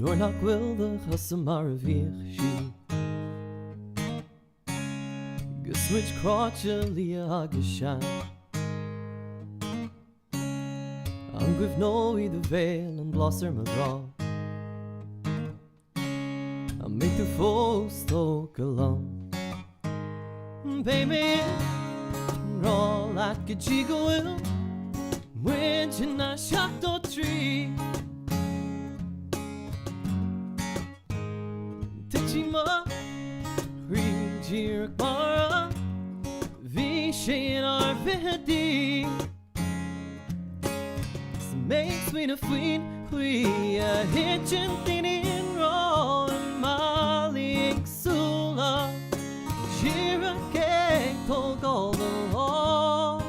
Nor nach wilde gasamar vir shi Geswitch crotcha lia geshan I'm with no the veil and blossom my draw I make the full stoke alone Baby raw like a jiggle when you not shot the tree Tichima Rijir Mara Vishin Arvedi Makes me the queen we a hitchin thing in raw and Mali Sula Shira cake told all the law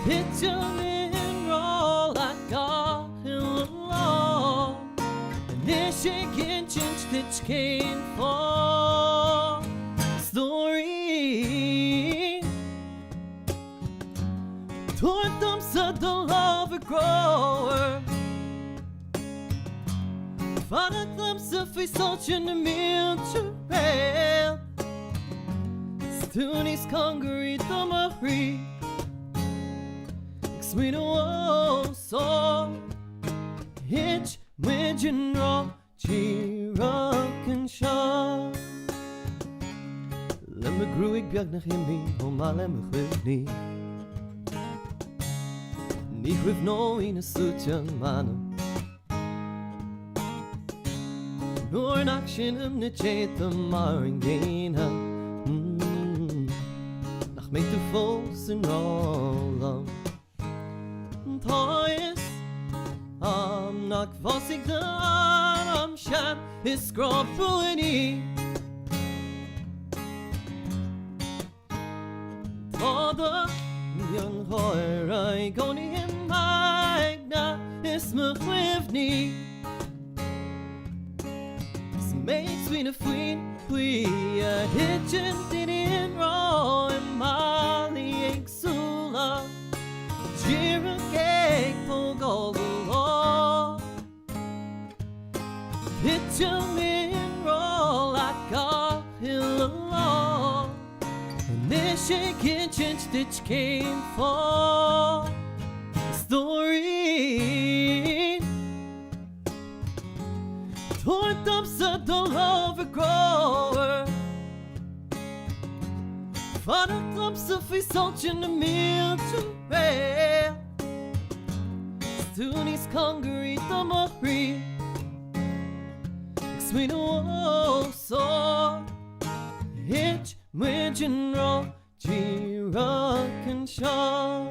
Hitchin in raw like God in the law And this shaking chinch that came for story Toward them said the love a grower Found a glimpse of a soldier in the meal to rail Stoonies Congaree the Marie Sweet old soul Hitch with general G-Rock and Shaw Let me grow ik bjag nach himmi Om maar let me gwif niet Niet gwif no in a suit young man Nor nach shin hem ne chet the maringena Nach make the false and all Toys I'm not vossig dan I'm shan is scrobbuini Toda young hoer I goni in magna is me gwivni Makes me the queen we a hitchin in raw and Mali Exula Jira cake for gold law Hitchin in raw like a hill law And this shaking chinch stitch came for story Toward them said the love a grower Found a glimpse of a soldier in the meal to rail Stoonies Congaree the Marie Sweet old soul Hitch with general G-Rock and Shaw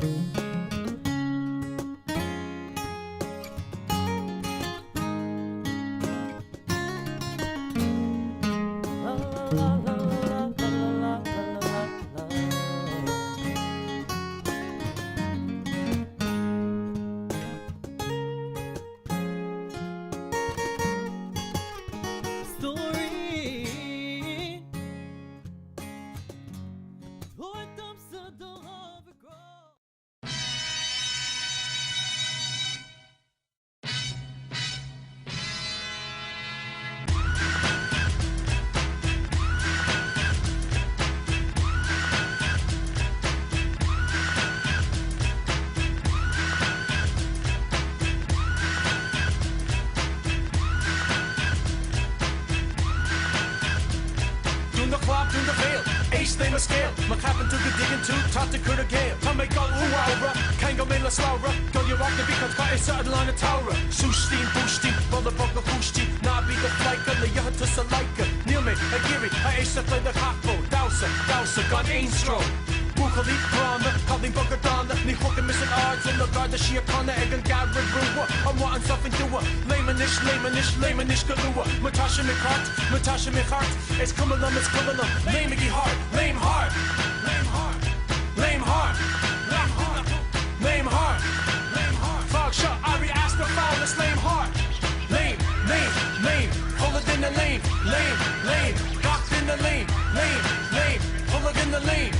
Scale, my cabin took a digging to top to cut a gale. Time make go ooh can't go in la slowra. Go you rock the because quite a certain line of Taura. Sushteen, boosteen, roller poker hoosty. Now be the flight gun, the yacht to Salika. Neil me, a giri, I ace to play the cockbo. Dowser, gun aim stroke. Bukali, Grana, calling Bugger Donna. Ni hooking missing odds in the guard that she a corner egg and Gary Brewer. I'm wanting something to her. Lamanish, galua. Matasha McHart. It's coming on, Lame hard. Lame hard. Fog shot, Ari asked the foul, it's lame hard. Lame. Pull it in the lane. Locked in the lane. Pull it in the lane.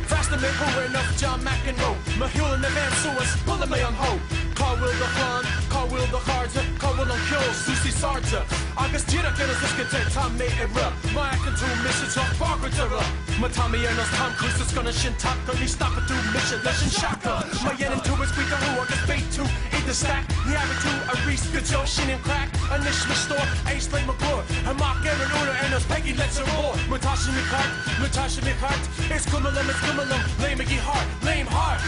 Faster than who enough John McEnroe. Mahula and the Van Suez, pulling me on hold. car will the fun, car will the hard, car will on kill, Susie Sartre. Agus tira que nos discotheque, Tom made it rough. My acting to mission, so far it's a rough. My Tommy and us Tom Cruise is gonna shin top, gonna stop it through mission, lesson shaka. My yen into his squeak the who, I get bait to eat the stack. The average to a Reese, good Joe, shin and crack. A niche store, Ace Lane McClure. And Mark Aaron Una and us Peggy, let's roar. Matasha McCart, it's Kumalum, lame McGee hard, lame hard.